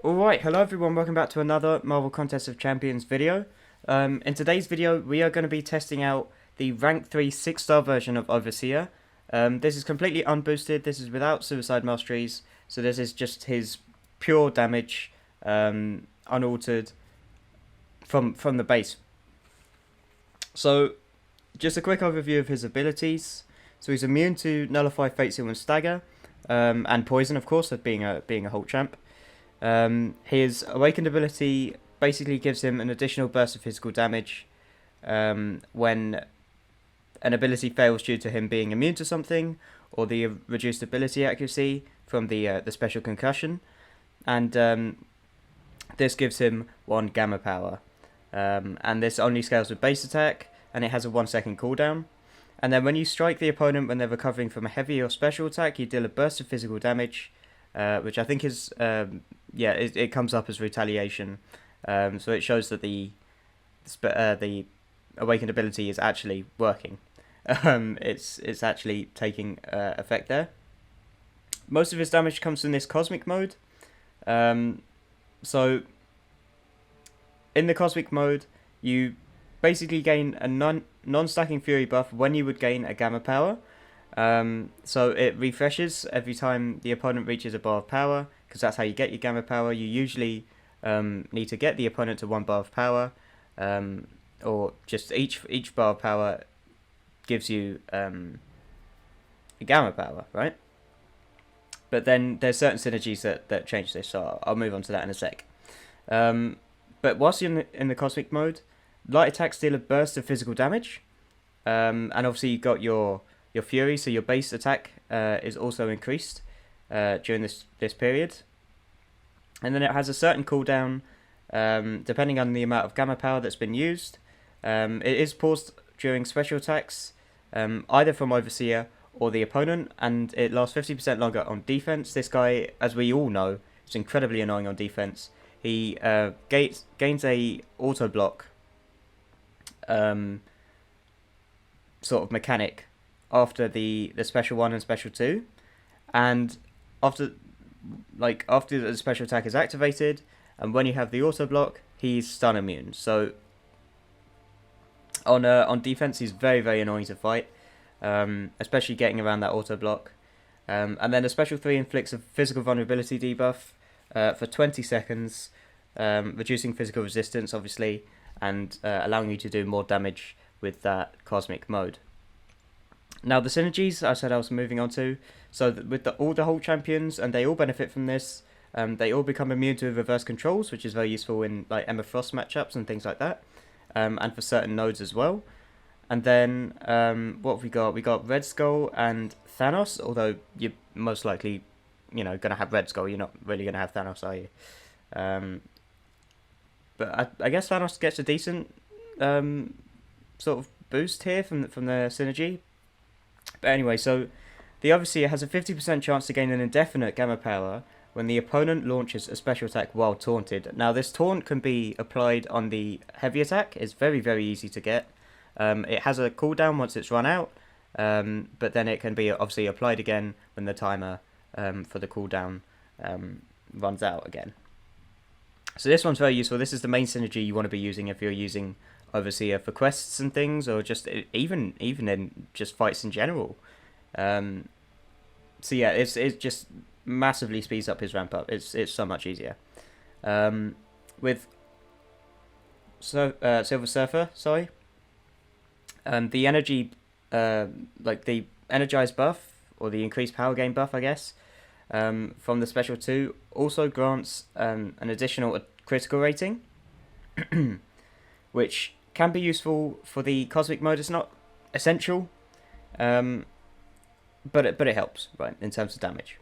Alright, hello everyone, welcome back to another Marvel Contest of Champions video. In today's video, we are going to be testing out the Rank 3 6-star version of Overseer. This is completely unboosted, this is without Suicide Masteries, so this is just his pure damage, unaltered from the base. So, just a quick overview of his abilities. So he's immune to Nullify, Fate Seal and Stagger, and Poison of course, of being a Hulk champ. His Awakened ability basically gives him an additional burst of physical damage when an ability fails due to him being immune to something, or the reduced ability accuracy from the special concussion, and this gives him 1 gamma power, and this only scales with base attack, and it has a 1-second cooldown. And then when you strike the opponent when they're recovering from a heavy or special attack, you deal a burst of physical damage, which I think is, it comes up as retaliation. So it shows that the awakened ability is actually working. It's actually taking effect there. Most of his damage comes from this cosmic mode. So in the cosmic mode, you basically gain a non-stacking fury buff when you would gain a gamma power. So it refreshes every time the opponent reaches a bar of power, because that's how you get your gamma power. You usually need to get the opponent to 1 bar of power, or just each bar of power gives you a gamma power, right? But then there's certain synergies that change this, so I'll move on to that in a sec. But whilst you're in the cosmic mode, light attacks deal a burst of physical damage, and obviously you got your fury, so your base attack is also increased during this period. And then it has a certain cooldown depending on the amount of gamma power that's been used. It is paused during special attacks, either from Overseer or the opponent, and it lasts 50% longer on defense. This guy, as we all know, is incredibly annoying on defense. He gains a auto block sort of mechanic after the special 1 and special 2, and after the special attack is activated, and when you have the auto block, he's stun immune. So on defense, he's very, very annoying to fight, especially getting around that auto block. And then a special 3 inflicts a physical vulnerability debuff for 20 seconds, reducing physical resistance, obviously, and allowing you to do more damage with that cosmic mode. Now the synergies I said I was moving on to, so with all the Hulk champions, and they all benefit from this, they all become immune to reverse controls, which is very useful in like Emma Frost matchups and things like that, and for certain nodes as well. And then what have we got? We got Red Skull and Thanos, although you're most likely, going to have Red Skull, you're not really going to have Thanos, are you? But I guess Thanos gets a decent sort of boost here from the synergy. But anyway, so the Overseer has a 50% chance to gain an indefinite gamma power when the opponent launches a special attack while taunted. Now this taunt can be applied on the heavy attack. It's very, very easy to get. It has a cooldown once it's run out, but then it can be obviously applied again when the timer for the cooldown runs out again. So this one's very useful. This is the main synergy you want to be using if you're using Overseer for quests and things, or just even in just fights in general. So yeah, it just massively speeds up his ramp up. It's so much easier. With Silver Surfer, sorry. The energy, like the energized buff or the increased power gain buff, I guess, from the special 2 also grants an additional critical rating, which can be useful for the cosmic mode. It's not essential, but it helps, right, in terms of damage.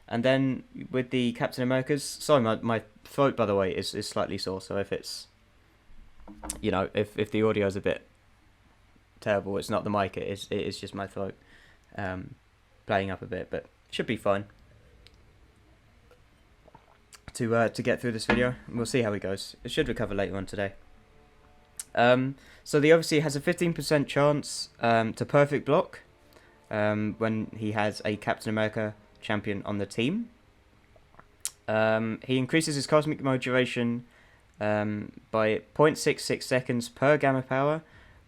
And then with the Captain America's, sorry, my throat, by the way, is slightly sore, so if it's, if the audio is a bit terrible, it's not the mic, it is just my throat playing up a bit, but should be fine to get through this video. We'll see how it goes. It should recover later on today. So the Overseer has a 15% chance to perfect block when he has a Captain America champion on the team. He increases his cosmic mode duration by 0.66 seconds per gamma power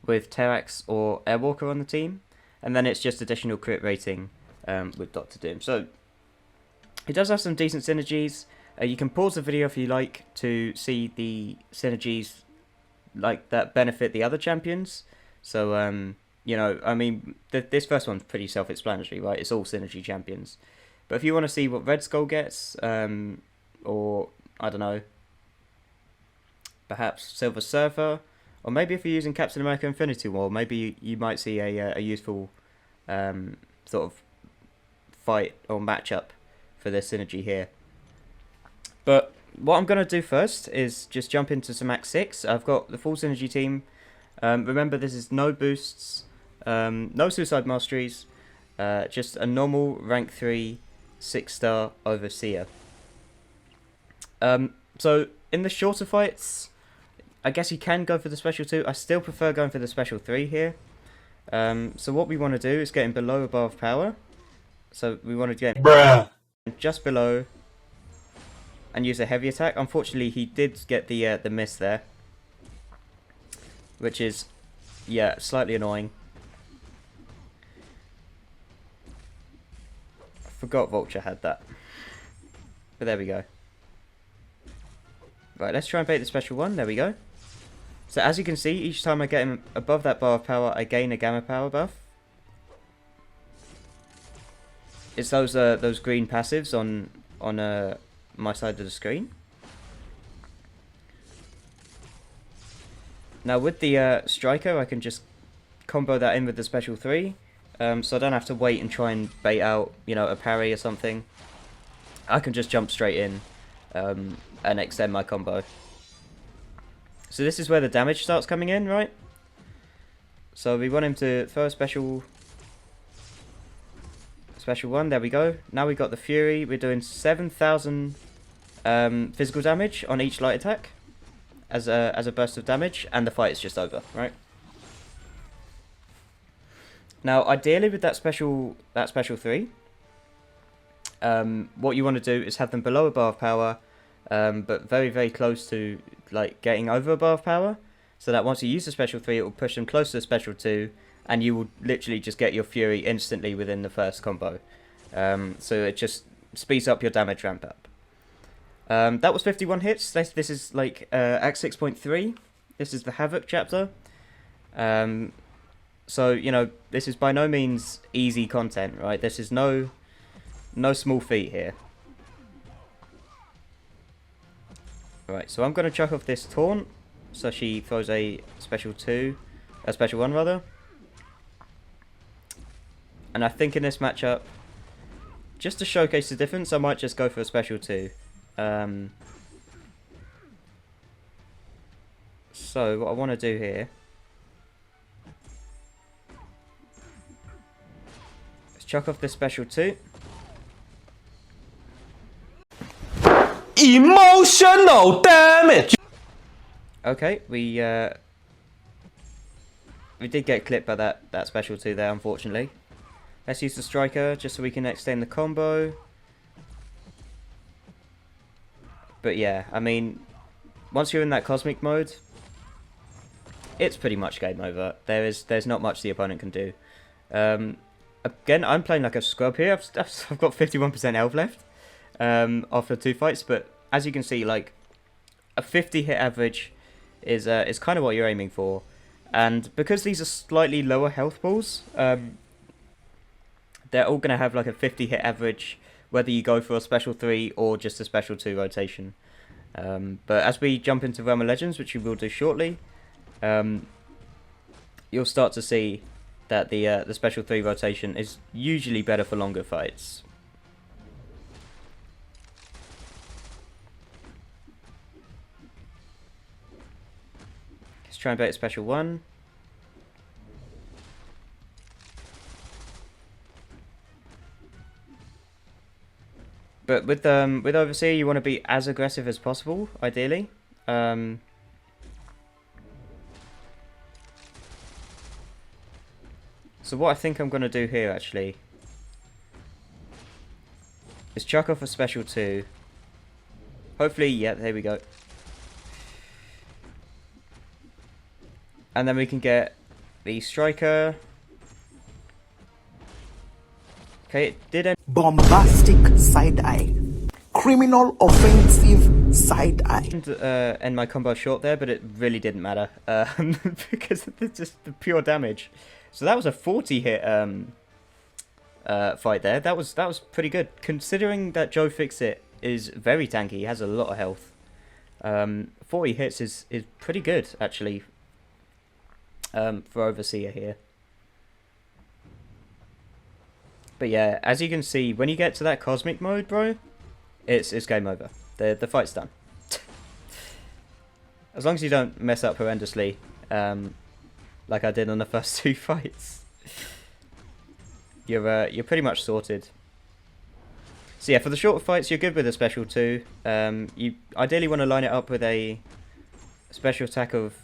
with Terax or Airwalker on the team, and then it's just additional crit rating with Dr. Doom. So it does have some decent synergies. You can pause the video if you like to see the synergies like that benefit the other champions. So you know, I mean, this first one's pretty self-explanatory, right? It's all synergy champions. But if you want to see what Red Skull gets, or I don't know, perhaps Silver Surfer, or maybe if you're using Captain America Infinity War, maybe you might see a useful sort of fight or matchup for this synergy here. But what I'm going to do first is just jump into some Act 6. I've got the full synergy team. Remember, this is no boosts, no suicide masteries, just a normal rank 3 6-star Overseer. So in the shorter fights, I guess you can go for the special 2. I still prefer going for the special 3 here. So what we want to do is get him below a bar of power. So we want to get him just below and use a heavy attack. Unfortunately, he did get the miss there, which is, yeah, slightly annoying. I forgot Vulture had that, but there we go. Right, let's try and bait the special 1. There we go. So as you can see, each time I get him above that bar of power, I gain a gamma power buff. It's those green passives on my side of the screen. Now with the Striker, I can just combo that in with the special 3, so I don't have to wait and try and bait out, you know, a parry or something. I can just jump straight in and extend my combo. So this is where the damage starts coming in, right? So we want him to throw a special 1, there we go. Now we got the Fury, we're doing 7,000 physical damage on each light attack as a burst of damage, and the fight is just over, right? Now ideally with that special 3, what you want to do is have them below a bar of power, but very, very close to like getting over a bar of power, so that once you use the special 3, it will push them close to the special 2, and you will literally just get your Fury instantly within the first combo. So it just speeds up your damage ramp up. That was 51 hits. This is like Act 6.3. This is the Havoc chapter. So, you know, this is by no means easy content, right? This is no small feat here. Right, so I'm going to chuck off this taunt, so she throws a special 1 rather. And I think in this matchup, just to showcase the difference, I might just go for a special 2. So what I want to do here is chuck off this special 2. Emotional damage. Okay, we did get clipped by that special 2 there, unfortunately. Let's use the Striker just so we can extend the combo. But yeah, I mean, once you're in that cosmic mode, it's pretty much game over. There's not much the opponent can do. Again, I'm playing like a scrub here. I've got 51% health left after 2 fights, but as you can see, like a 50 hit average is kind of what you're aiming for. And because these are slightly lower health pools, they're all going to have like a 50 hit average, whether you go for a special 3 or just a special 2 rotation. But as we jump into Realm of Legends, which we will do shortly, you'll start to see that the special 3 rotation is usually better for longer fights. Let's try and bait a special 1. But with Overseer, you want to be as aggressive as possible, ideally. So what I think I'm going to do here, actually, is chuck off a special 2, Hopefully, yeah, there we go. And then we can get the striker. Okay, it did end. Bombastic side eye. Criminal offensive side eye. End my combo short there, but it really didn't matter because of just the pure damage. So that was a 40 hit fight there. That was pretty good, considering that Joe Fixit is very tanky. He has a lot of health. 40 hits is pretty good actually for Overseer here. But yeah, as you can see, when you get to that cosmic mode, bro, it's game over. The fight's done. As long as you don't mess up horrendously, like I did on the first 2 fights, you're pretty much sorted. So yeah, for the shorter fights, you're good with a special 2. You ideally want to line it up with a special attack of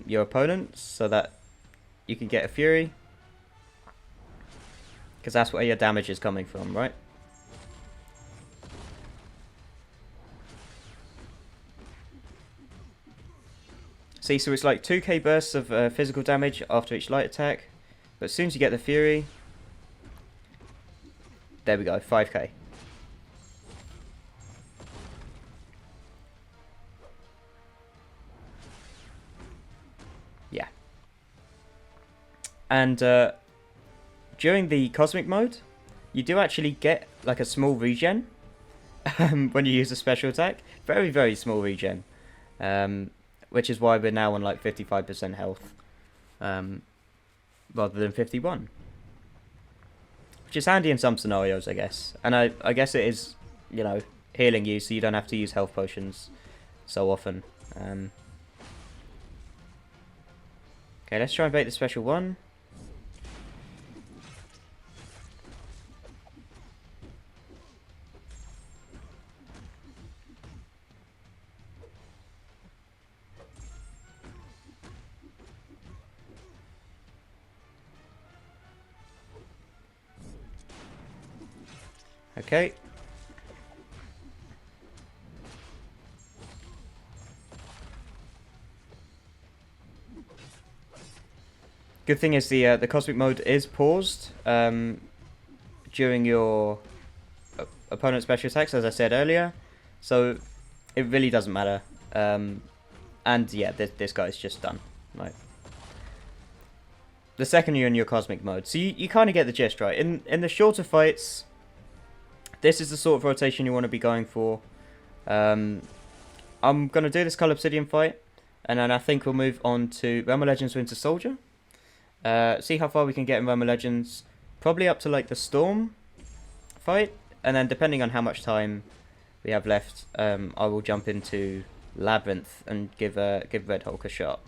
your opponent, so that you can get a Fury, because that's where your damage is coming from, right? See, so it's like 2k bursts of physical damage after each light attack, but as soon as you get the Fury, there we go, 5k. Yeah. And during the cosmic mode, you do actually get like a small regen when you use a special attack. Very, very small regen. Which is why we're now on like 55% health, rather than 51. Which is handy in some scenarios, I guess. And I guess it is, you know, healing you, so you don't have to use health potions so often. Okay, let's try and bait the special 1. Okay. Good thing is the cosmic mode is paused during your opponent's special attacks, as I said earlier, so it really doesn't matter. And yeah, this guy's just done. Right. The second you're in your cosmic mode, so you kind of get the gist, right? In the shorter fights, this is the sort of rotation you want to be going for. I'm going to do this Cull Obsidian fight, and then I think we'll move on to Realm of Legends Winter Soldier. See how far we can get in Realm of Legends. Probably up to like the Storm fight, and then depending on how much time we have left, I will jump into Labyrinth and give Red Hulk a shot.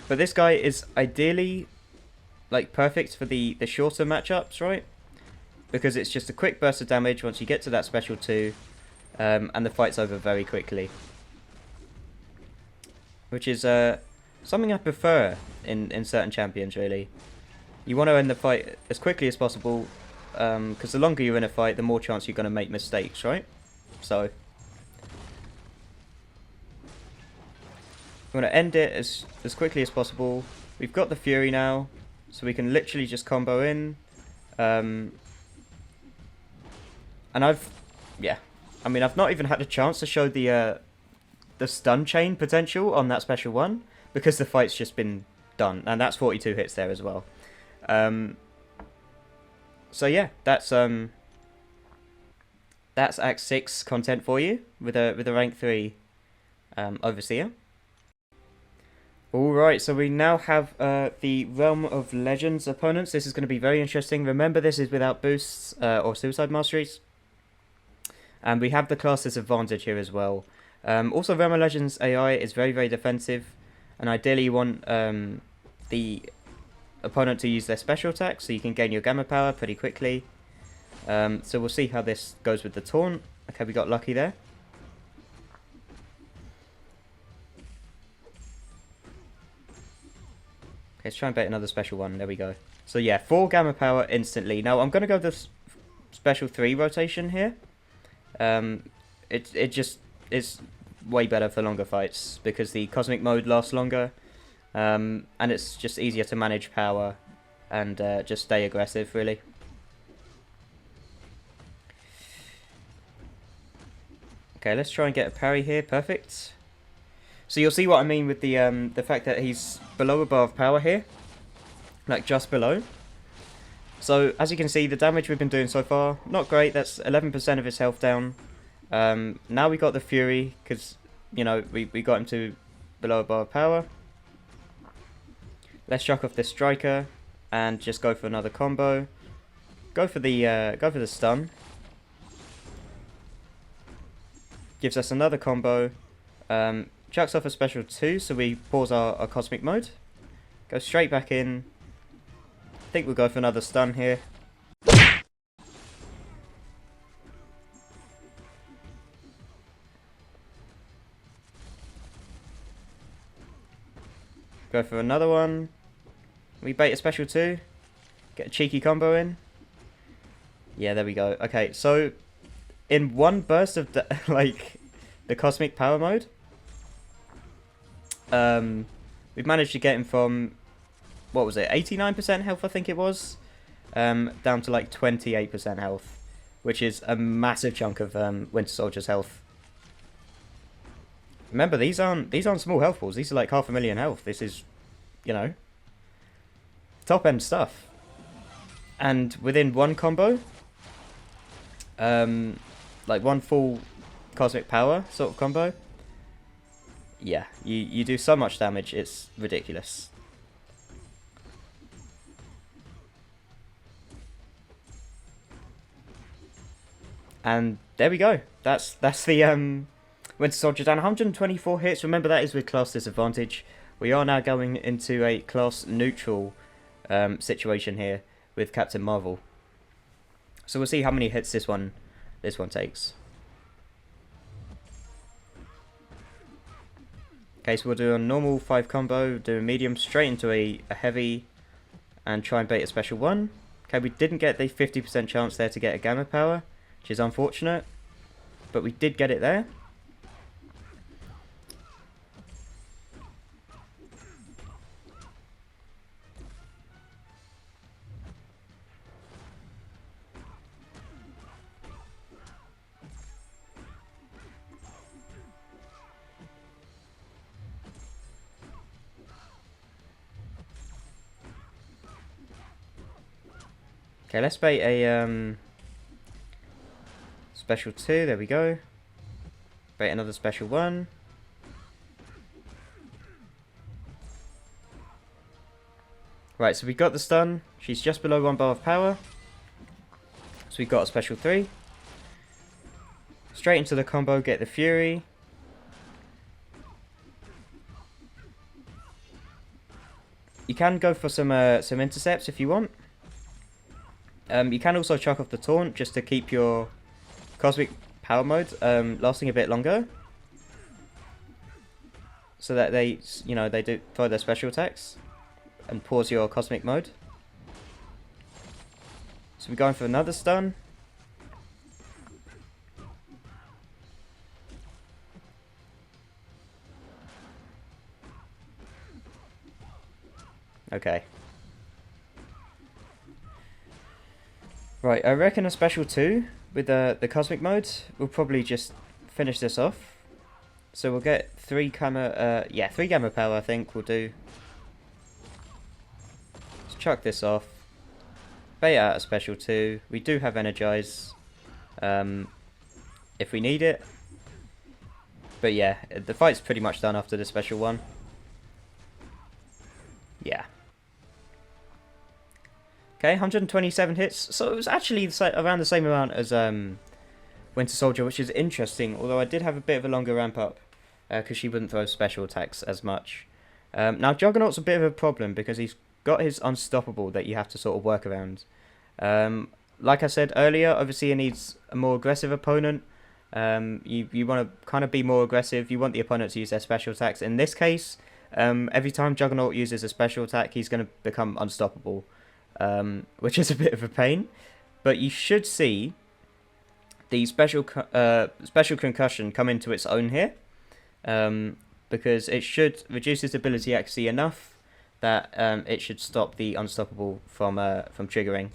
But this guy is ideally like perfect for the shorter matchups, right? Because it's just a quick burst of damage once you get to that special 2, and the fight's over very quickly. Which is something I prefer in certain champions, really. You want to end the fight as quickly as possible, because the longer you're in a fight, the more chance you're going to make mistakes, right? So we want to end it as quickly as possible. We've got the Fury now, so we can literally just combo in. And I've not even had a chance to show the stun chain potential on that special 1, because the fight's just been done, and that's 42 hits there as well. So yeah, that's Act 6 content for you with a rank 3 Overseer. Alright, so we now have the Realm of Legends opponents. This is going to be very interesting. Remember, this is without boosts or suicide masteries. And we have the class disadvantage here as well. Also, Realm of Legends AI is very, very defensive. And ideally you want the opponent to use their special attack, so you can gain your gamma power pretty quickly. So we'll see how this goes with the taunt. Okay, we got lucky there. Let's try and bait another special 1. There we go. So yeah, 4 gamma power instantly. Now I'm going to go special 3 rotation here. It just is way better for longer fights because the cosmic mode lasts longer, and it's just easier to manage power and just stay aggressive really. Okay, let's try and get a parry here. Perfect. So you'll see what I mean with the fact that he's below a bar of power here, like just below. So as you can see, the damage we've been doing so far, not great. That's 11% of his health down. Now we got the Fury because, you know, we got him to below a bar of power. Let's chuck off this striker and just go for another combo. Go for the stun. Gives us another combo. Chucks off a special 2, so we pause our cosmic mode. Go straight back in. I think we'll go for another stun here. Go for another one. We bait a special 2. Get a cheeky combo in. Yeah, there we go. Okay, so in one burst of the cosmic power mode, we've managed to get him from, what was it, 89% health I think it was, down to like 28% health, which is a massive chunk of Winter Soldier's health. Remember, these aren't small health balls. These are like 500,000 health. This is, you know, top end stuff. And within one combo, like one full cosmic power sort of combo, yeah, you do so much damage, it's ridiculous. And there we go. That's the Winter Soldier down 124 hits. Remember, that is with class disadvantage. We are now going into a class neutral situation here with Captain Marvel. So we'll see how many hits this one takes. Okay, so we'll do a normal 5 combo, do a medium straight into a heavy, and try and bait a special 1. Okay, we didn't get the 50% chance there to get a gamma power, which is unfortunate, but we did get it there. Okay, let's bait a special 2, there we go. Bait another special 1. Right, so we got the stun. She's just below 1 bar of power. So we got a special 3. Straight into the combo, get the Fury. You can go for some intercepts if you want. You can also chuck off the taunt just to keep your cosmic power mode lasting a bit longer, so that they do throw their special attacks and pause your cosmic mode. So we're going for another stun. Okay. Right, I reckon a special 2 with the cosmic mode will probably just finish this off. So we'll get 3 gamma, 3 gamma power I think we'll do. Let's chuck this off. Bait out a special 2. We do have energize if we need it. But yeah, the fight's pretty much done after the special 1. Yeah. Okay, 127 hits, so it was actually around the same amount as Winter Soldier, which is interesting, although I did have a bit of a longer ramp up, because she wouldn't throw special attacks as much. Now, Juggernaut's a bit of a problem, because he's got his Unstoppable that you have to sort of work around. Like I said earlier, Overseer needs a more aggressive opponent. You want to kind of be more aggressive, you want the opponent to use their special attacks. In this case, every time Juggernaut uses a special attack, he's going to become unstoppable. Which is a bit of a pain. but you should see the special concussion come into its own here, because it should reduce its ability accuracy enough that it should stop the unstoppable from triggering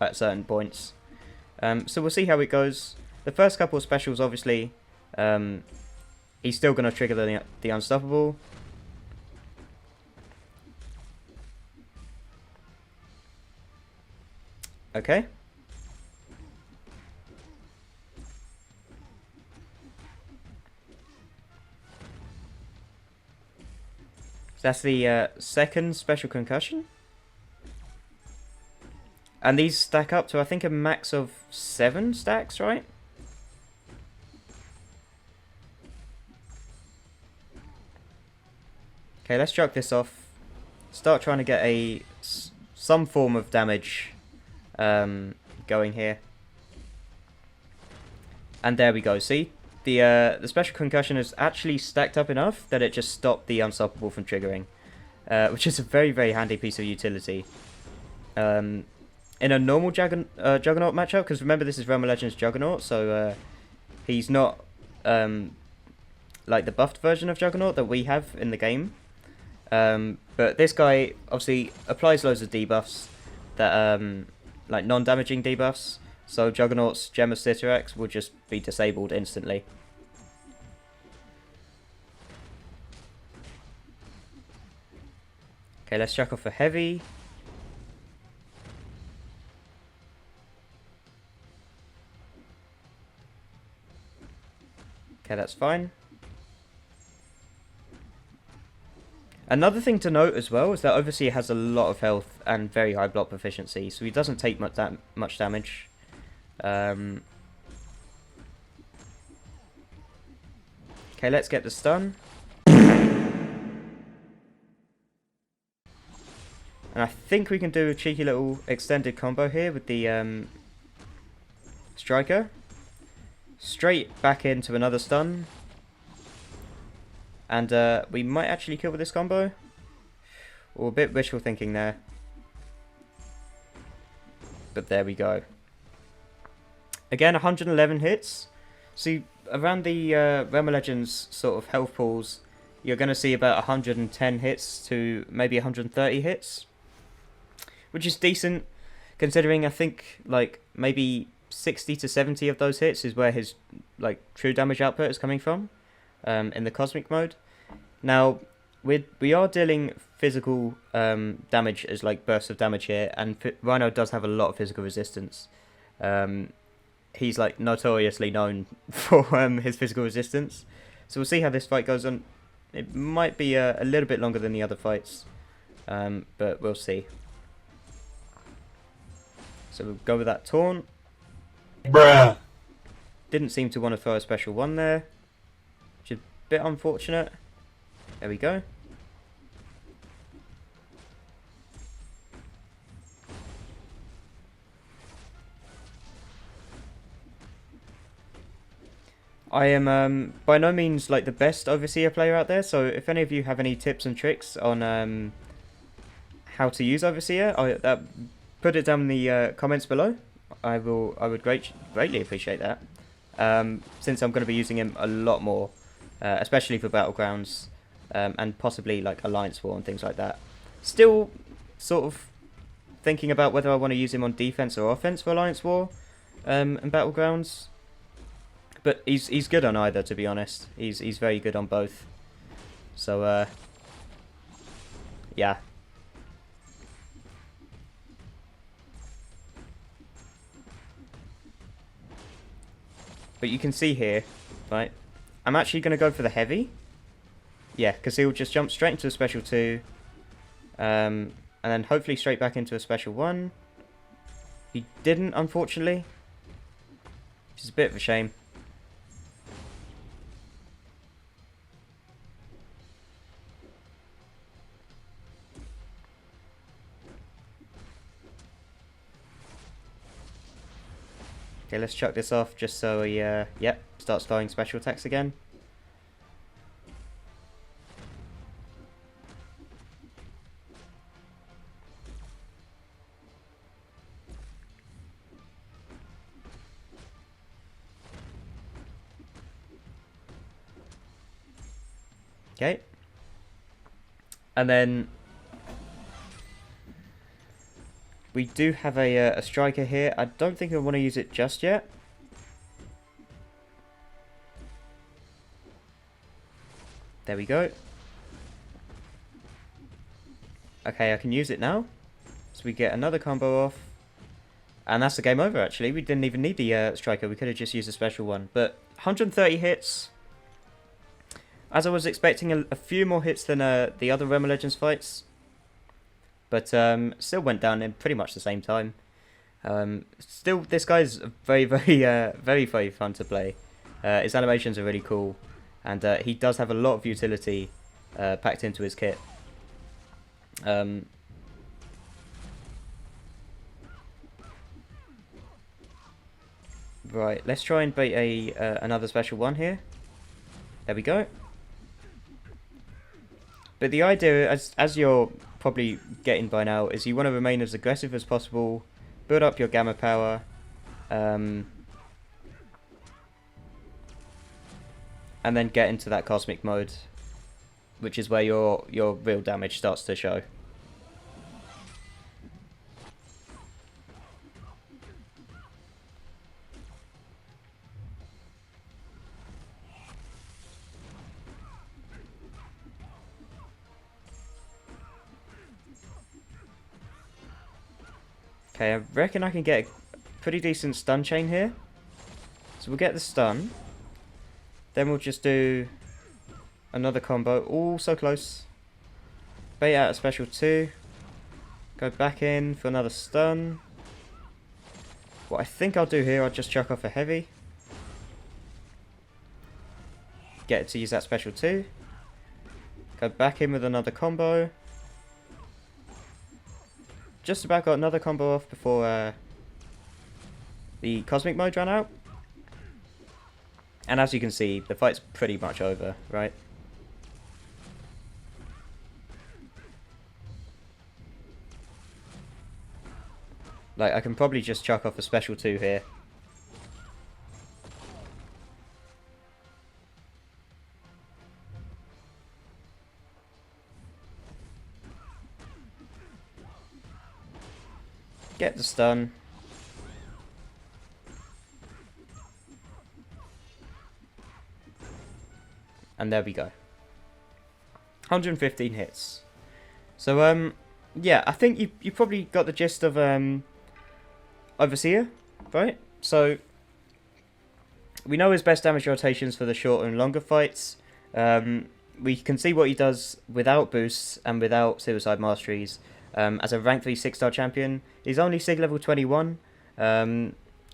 at certain points. So we'll see how it goes. The first couple of specials, obviously, he's still going to trigger the unstoppable. Okay. So that's the second special concussion. And these stack up to, I think, a max of 7 stacks, right? Okay, let's chuck this off. Start trying to get some form of damage going here. And there we go. See, the special concussion is actually stacked up enough that it just stopped the unstoppable from triggering, which is a very, very handy piece of utility. In a normal Juggernaut matchup, because remember this is Realm of Legends Juggernaut, so he's not like the buffed version of Juggernaut that we have in the game. But this guy obviously applies loads of debuffs that like non-damaging debuffs, so Juggernaut's Gem of Citarax will just be disabled instantly. Okay, let's check off for heavy. Okay, that's fine. Another thing to note as well is that Overseer has a lot of health and very high block proficiency, so he doesn't take much damage. Okay, let's get the stun. And I think we can do a cheeky little extended combo here with the Striker. Straight back into another stun. And we might actually kill with this combo. Or a bit wishful thinking there. But there we go. Again, 111 hits. See, around the Realm of Legends sort of health pools, you're going to see about 110 hits to maybe 130 hits. Which is decent, considering I think like maybe 60 to 70 of those hits is where his like true damage output is coming from in the cosmic mode. Now we are dealing physical damage as like bursts of damage here, and Rhino does have a lot of physical resistance. He's like notoriously known for his physical resistance, so we'll see how this fight goes on. It might be a little bit longer than the other fights, but we'll see. So we'll go with that taunt. Bruh. Didn't seem to want to throw a special one there, which is a bit unfortunate. There we go. I am by no means like the best Overseer player out there, so if any of you have any tips and tricks on how to use Overseer, put it down in the comments below. I would greatly appreciate that. Since I'm going to be using him a lot more, especially for Battlegrounds, and possibly like Alliance War and things like that. Still sort of thinking about whether I want to use him on defense or offense for Alliance War and Battlegrounds. But he's good on either, to be honest. He's very good on both. So yeah. But you can see here, right, I'm actually going to go for the heavy. Yeah, because he'll just jump straight into a special 2. And then hopefully straight back into a special 1. He didn't, unfortunately. Which is a bit of a shame. Okay, let's chuck this off just so he, yep, starts throwing special attacks again. Okay. And then we do have a striker here. I don't think I want to use it just yet. There we go. Okay, I can use it now. So we get another combo off. And that's the game over, actually. We didn't even need the striker. We could have just used a special one. But 130 hits. As I was expecting, a few more hits than the other Realm of Legends fights. But still went down in pretty much the same time. Still, this guy's very, very fun to play. His animations are really cool. And he does have a lot of utility packed into his kit. Right, let's try and bait another special one here. There we go. But the idea, as you're probably getting by now, is you want to remain as aggressive as possible, build up your gamma power, and then get into that cosmic mode, which is where your real damage starts to show. Okay, I reckon I can get a pretty decent stun chain here. So we'll get the stun. Then we'll just do another combo. All so close. Bait out a special 2. Go back in for another stun. What I think I'll do here, I'll just chuck off a heavy. Get it to use that special 2. Go back in with another combo. Just about got another combo off before the cosmic mode ran out. And as you can see, the fight's pretty much over, right? Like, I can probably just chuck off a special 2 here. Get the stun. And there we go. 115 hits. So, yeah, I think you probably got the gist of Overseer, right? So, we know his best damage rotations for the shorter and longer fights. We can see what he does without boosts and without suicide masteries. As a rank 3 6-star champion, he's only Sig level 21.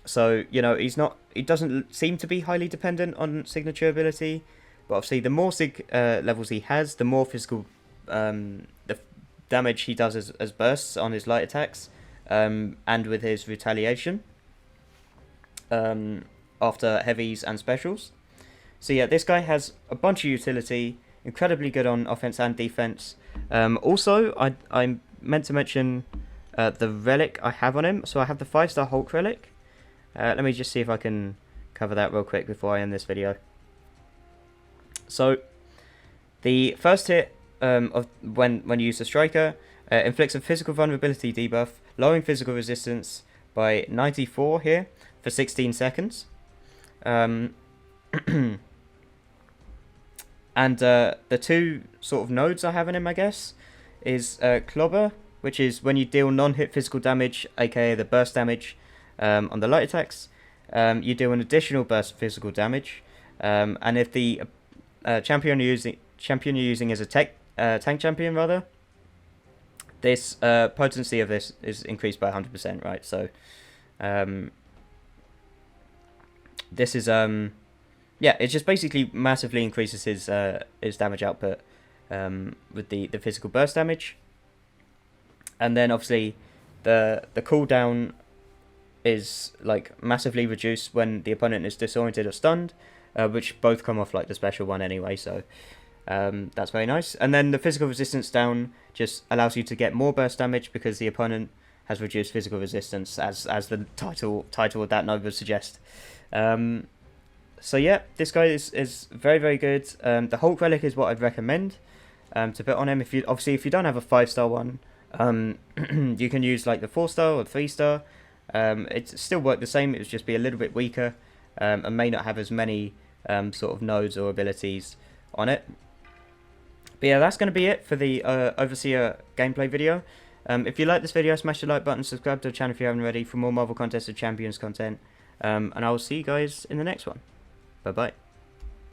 So, you know, he doesn't seem to be highly dependent on signature ability. But obviously, the more Sig levels he has, the more physical the damage he does as bursts on his light attacks, and with his retaliation after heavies and specials. So yeah, this guy has a bunch of utility, incredibly good on offense and defense. Also, I meant to mention the relic I have on him. So I have the 5-star Hulk relic. Let me just see if I can cover that real quick before I end this video. So, the first hit of when you use the striker inflicts a physical vulnerability debuff, lowering physical resistance by 94 here for 16 seconds. And the two sort of nodes I have in him, I guess, is Clobber, which is when you deal non-hit physical damage, aka the burst damage, on the light attacks. You deal an additional burst of physical damage, and if the champion you're using is a tank champion, rather, this potency of this is increased by 100%, right? So this is yeah, it just basically massively increases his damage output with the physical burst damage. And then obviously the cooldown is like massively reduced when the opponent is disoriented or stunned, which both come off like the special one anyway, so that's very nice. And then the physical resistance down just allows you to get more burst damage because the opponent has reduced physical resistance, as the title of that node would suggest. So yeah, this guy is very, very good. The Hulk relic is what I'd recommend to put on him. If you don't have a 5-star one, you can use like the 4-star or 3-star. It still work the same. It would just be a little bit weaker and may not have as many sort of nodes or abilities on it. But yeah, that's going to be it for the Overseer gameplay video. If you like this video, smash the like button, subscribe to the channel if you haven't already for more Marvel Contest of Champions content. And I will see you guys in the next one. Bye bye.